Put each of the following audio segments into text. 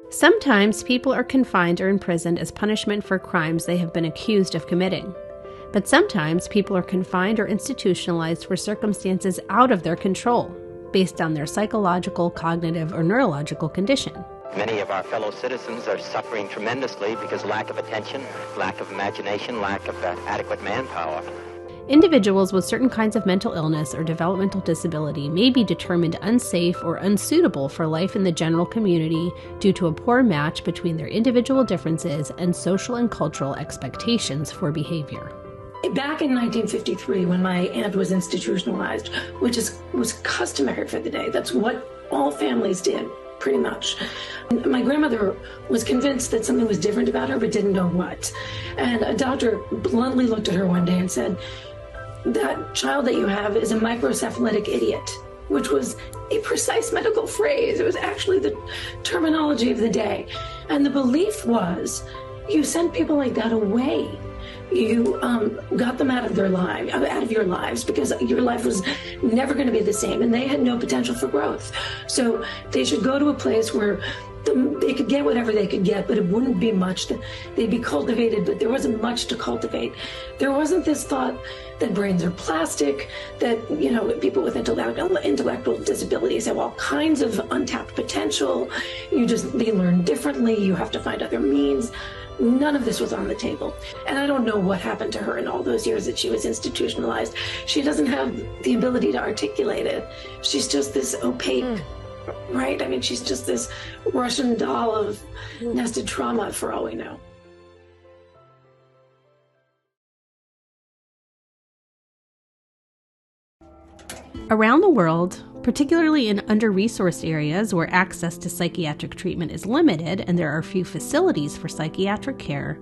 Sometimes people are confined or imprisoned as punishment for crimes they have been accused of committing. But sometimes people are confined or institutionalized for circumstances out of their control, based on their psychological, cognitive, or neurological condition. Many of our fellow citizens are suffering tremendously because lack of attention, lack of imagination, lack of adequate manpower. Individuals with certain kinds of mental illness or developmental disability may be determined unsafe or unsuitable for life in the general community due to a poor match between their individual differences and social and cultural expectations for behavior. Back in 1953, when my aunt was institutionalized, which was customary for the day, that's what all families did, pretty much. My grandmother was convinced that something was different about her, but didn't know what. And a doctor bluntly looked at her one day and said, "That child that you have is a microcephalitic idiot," which was a precise medical phrase. It was actually the terminology of the day. And the belief was, you sent people like that away. You got them out of your lives, because your life was never going to be the same, and they had no potential for growth. So they should go to a place where they could get whatever they could get, but it wouldn't be much. They'd be cultivated, but there wasn't much to cultivate. There wasn't this thought that brains are plastic, that, people with intellectual disabilities have all kinds of untapped potential. They learn differently. You have to find other means. None of this was on the table. And I don't know what happened to her in all those years that she was institutionalized. She doesn't have the ability to articulate it. She's just this opaque, right? I mean, she's just this Russian doll of nested trauma, for all we know. Around the world, particularly in under-resourced areas where access to psychiatric treatment is limited and there are few facilities for psychiatric care,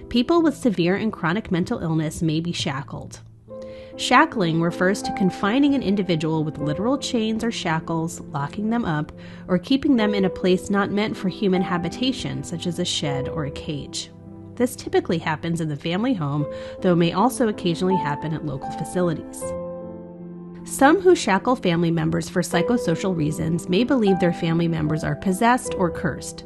people with severe and chronic mental illness may be shackled. Shackling refers to confining an individual with literal chains or shackles, locking them up, or keeping them in a place not meant for human habitation, such as a shed or a cage. This typically happens in the family home, though may also occasionally happen at local facilities. Some who shackle family members for psychosocial reasons may believe their family members are possessed or cursed.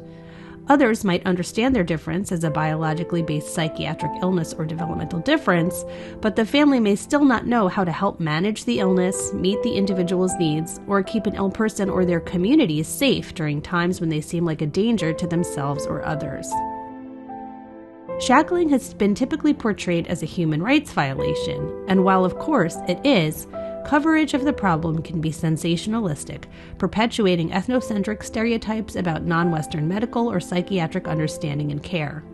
Others might understand their difference as a biologically based psychiatric illness or developmental difference, but the family may still not know how to help manage the illness, meet the individual's needs, or keep an ill person or their community safe during times when they seem like a danger to themselves or others. Shackling has been typically portrayed as a human rights violation, and while of course it is, coverage of the problem can be sensationalistic, perpetuating ethnocentric stereotypes about non-Western medical or psychiatric understanding and care.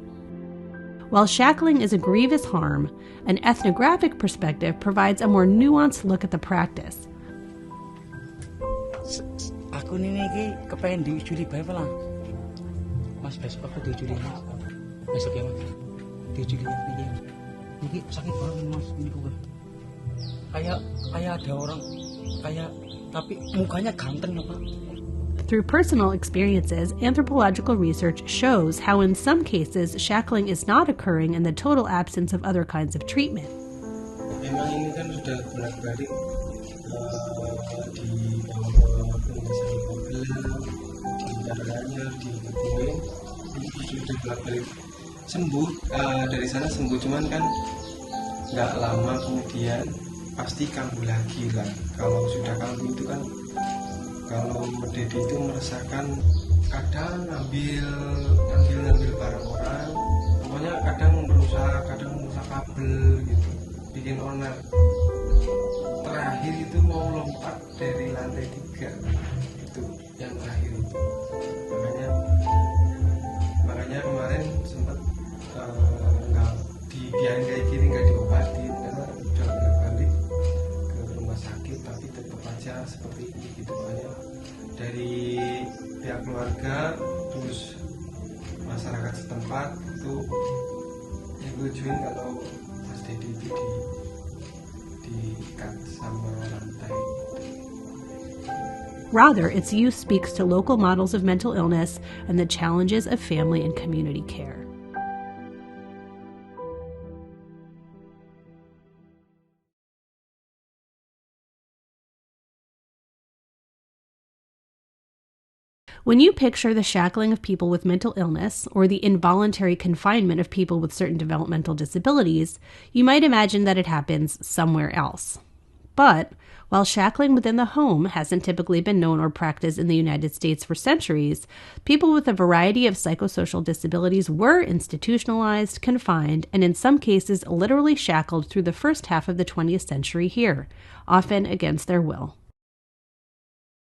While shackling is a grievous harm, an ethnographic perspective provides a more nuanced look at the practice. Aku ini kepengen diijuli bae lah. Mas besok aku diijuli Mas. Besok ya Mas. Diijuli iki. Iki sakit banget Mas ini kok. Kayak ada orang tapi mukanya ganteng ya Pak. Through personal experiences, anthropological research shows how in some cases shackling is not occurring in the total absence of other kinds of treatment. Memang ini kan sudah bolak-balik di Kebumen, sudah bolak-balik sembuh, dari sana sembuh, cuman kan nggak lama kemudian pasti kambuh lagi lah. Kalau sudah kambuh itu kan, kalau Dede itu merasakan kadang ngambil barang orang, pokoknya kadang merusak kabel gitu, bikin onar. Terakhir itu mau lompat dari lantai 3, itu yang terakhir itu. Makanya kemarin sempat nggak dibiarin kayak gini, nggak diobatin karena udah balik ke rumah sakit, tapi tetap aja seperti ini gitu. Makanya dari pihak keluarga terus masyarakat setempat itu nyetujuin kalau Mas Dedi itu diikat sama rantai. Rather, its use speaks to local models of mental illness and the challenges of family and community care. When you picture the shackling of people with mental illness or the involuntary confinement of people with certain developmental disabilities, you might imagine that it happens somewhere else. But while shackling within the home hasn't typically been known or practiced in the United States for centuries, people with a variety of psychosocial disabilities were institutionalized, confined, and in some cases literally shackled through the first half of the 20th century here, often against their will.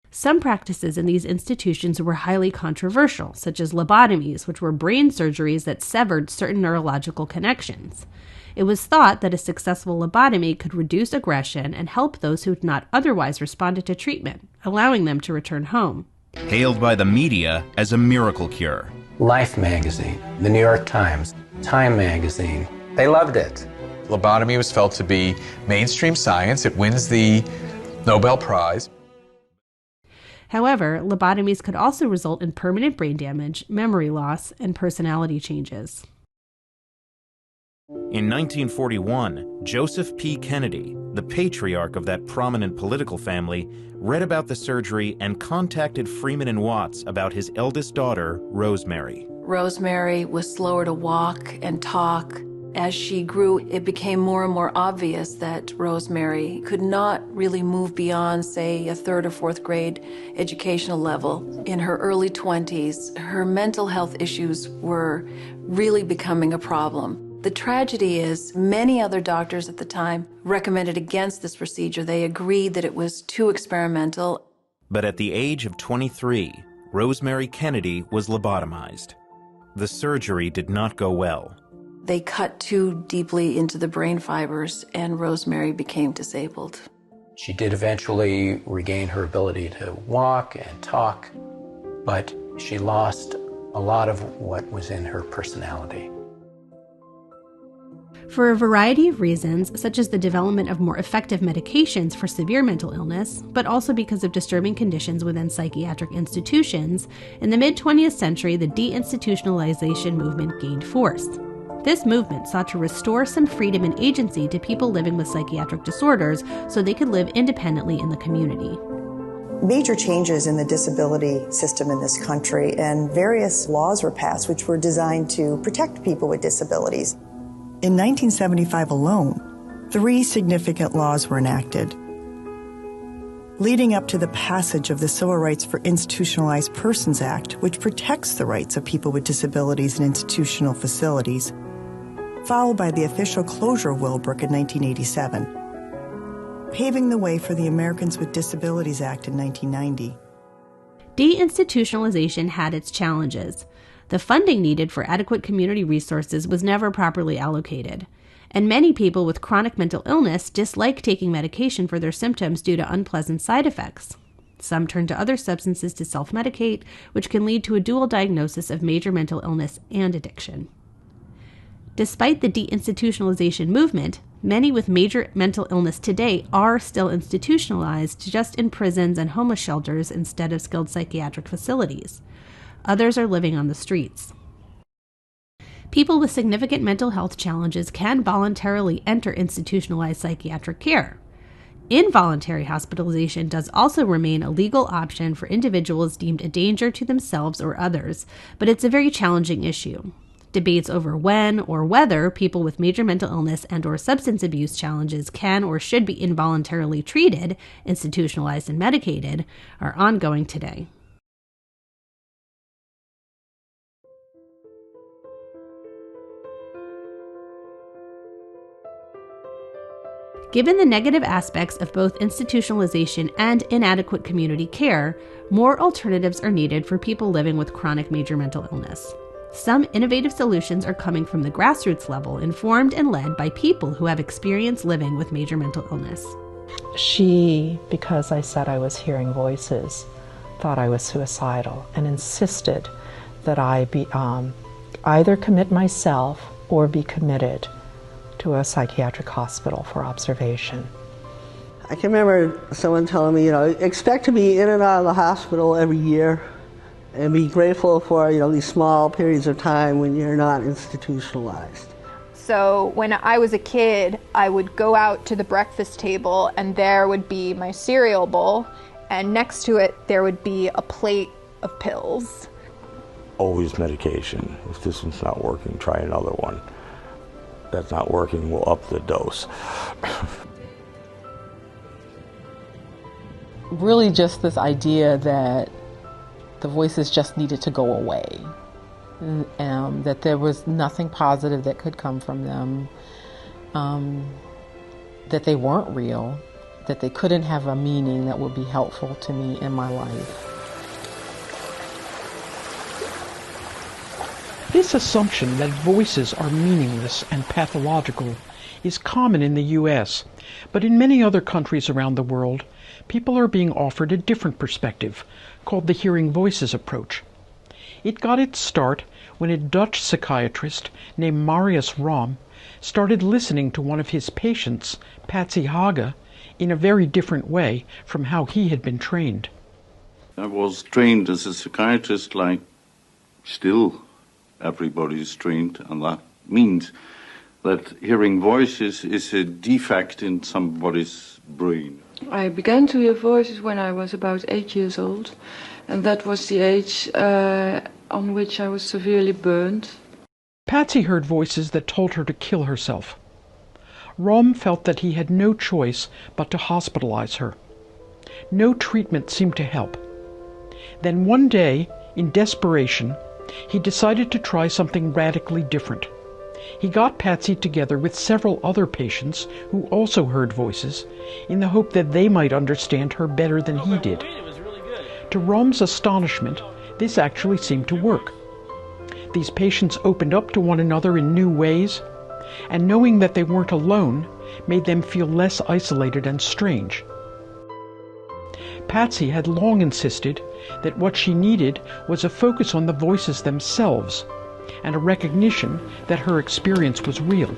Some practices in these institutions were highly controversial, such as lobotomies, which were brain surgeries that severed certain neurological connections. It was thought that a successful lobotomy could reduce aggression and help those who had not otherwise responded to treatment, allowing them to return home. Hailed by the media as a miracle cure. Life magazine, the New York Times, Time magazine, they loved it. Lobotomy was felt to be mainstream science. It wins the Nobel Prize. However, lobotomies could also result in permanent brain damage, memory loss, and personality changes. In 1941, Joseph P. Kennedy, the patriarch of that prominent political family, read about the surgery and contacted Freeman and Watts about his eldest daughter, Rosemary. Rosemary was slower to walk and talk. As she grew, it became more and more obvious that Rosemary could not really move beyond, say, a 3rd or 4th grade educational level. In her early 20s, her mental health issues were really becoming a problem. The tragedy is many other doctors at the time recommended against this procedure. They agreed that it was too experimental. But at the age of 23, Rosemary Kennedy was lobotomized. The surgery did not go well. They cut too deeply into the brain fibers, and Rosemary became disabled. She did eventually regain her ability to walk and talk, but she lost a lot of what was in her personality. For a variety of reasons, such as the development of more effective medications for severe mental illness, but also because of disturbing conditions within psychiatric institutions, in the mid-20th century, the deinstitutionalization movement gained force. This movement sought to restore some freedom and agency to people living with psychiatric disorders so they could live independently in the community. Major changes in the disability system in this country, and various laws were passed which were designed to protect people with disabilities. In 1975 alone, 3 significant laws were enacted, leading up to the passage of the Civil Rights for Institutionalized Persons Act, which protects the rights of people with disabilities in institutional facilities, followed by the official closure of Willowbrook in 1987, paving the way for the Americans with Disabilities Act in 1990. Deinstitutionalization had its challenges. The funding needed for adequate community resources was never properly allocated, and many people with chronic mental illness dislike taking medication for their symptoms due to unpleasant side effects. Some turn to other substances to self-medicate, which can lead to a dual diagnosis of major mental illness and addiction. Despite the deinstitutionalization movement, many with major mental illness today are still institutionalized, just in prisons and homeless shelters instead of skilled psychiatric facilities. Others are living on the streets. People with significant mental health challenges can voluntarily enter institutionalized psychiatric care. Involuntary hospitalization does also remain a legal option for individuals deemed a danger to themselves or others, but it's a very challenging issue. Debates over when or whether people with major mental illness and/or substance abuse challenges can or should be involuntarily treated, institutionalized, and medicated are ongoing today. Given the negative aspects of both institutionalization and inadequate community care, more alternatives are needed for people living with chronic major mental illness. Some innovative solutions are coming from the grassroots level, informed and led by people who have experience living with major mental illness. She, because I said I was hearing voices, thought I was suicidal and insisted that I be either commit myself or be committed to a psychiatric hospital for observation. I can remember someone telling me, expect to be in and out of the hospital every year and be grateful for, these small periods of time when you're not institutionalized. So when I was a kid, I would go out to the breakfast table and there would be my cereal bowl, and next to it there would be a plate of pills. Always medication. If this one's not working, try another one. That's not working, we'll up the dose. Really just this idea that the voices just needed to go away. That there was nothing positive that could come from them. That they weren't real. That they couldn't have a meaning that would be helpful to me in my life. This assumption that voices are meaningless and pathological is common in the U.S., but in many other countries around the world, people are being offered a different perspective, called the hearing voices approach. It got its start when a Dutch psychiatrist named Marius Rom started listening to one of his patients, Patsy Haga, in a very different way from how he had been trained. I was trained as a psychiatrist, like still everybody is trained, and that means that hearing voices is a defect in somebody's brain. I began to hear voices when I was about 8 years old, and that was the age on which I was severely burned. Patsy heard voices that told her to kill herself. Rom felt that he had no choice but to hospitalize her. No treatment seemed to help. Then one day, in desperation, he decided to try something radically different. He got Patsy together with several other patients who also heard voices, in the hope that they might understand her better than he did. To Rom's astonishment, this actually seemed to work. These patients opened up to one another in new ways, and knowing that they weren't alone made them feel less isolated and strange. Patsy had long insisted that what she needed was a focus on the voices themselves and a recognition that her experience was real.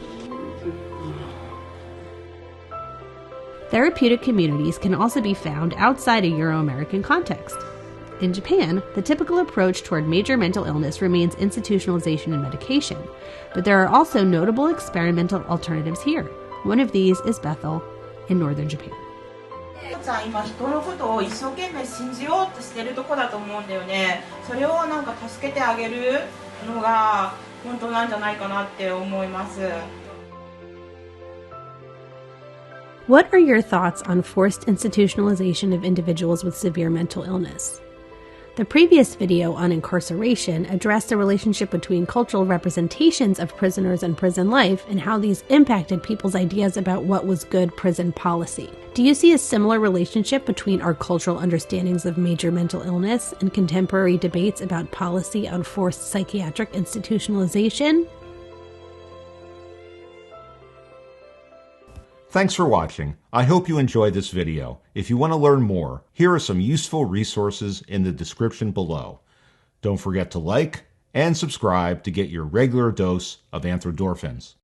Therapeutic communities can also be found outside a Euro-American context. In Japan, the typical approach toward major mental illness remains institutionalization and medication, but there are also notable experimental alternatives here. One of these is Bethel in northern Japan. 今人のことを一生懸命信じようとしてるとこだと思うんだよね。それをなんか助けてあげるのが本当なんじゃないかなって思います。 What are your thoughts on forced institutionalization of individuals with severe mental illness? The previous video on incarceration addressed the relationship between cultural representations of prisoners and prison life and how these impacted people's ideas about what was good prison policy. Do you see a similar relationship between our cultural understandings of major mental illness and contemporary debates about policy on forced psychiatric institutionalization? Thanks for watching. I hope you enjoyed this video. If you want to learn more, here are some useful resources in the description below. Don't forget to like and subscribe to get your regular dose of AnthroDorphins.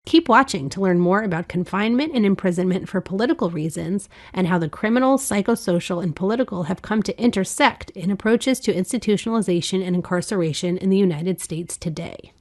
Keep watching to learn more about confinement and imprisonment for political reasons and how the criminal, psychosocial, and political have come to intersect in approaches to institutionalization and incarceration in the United States today.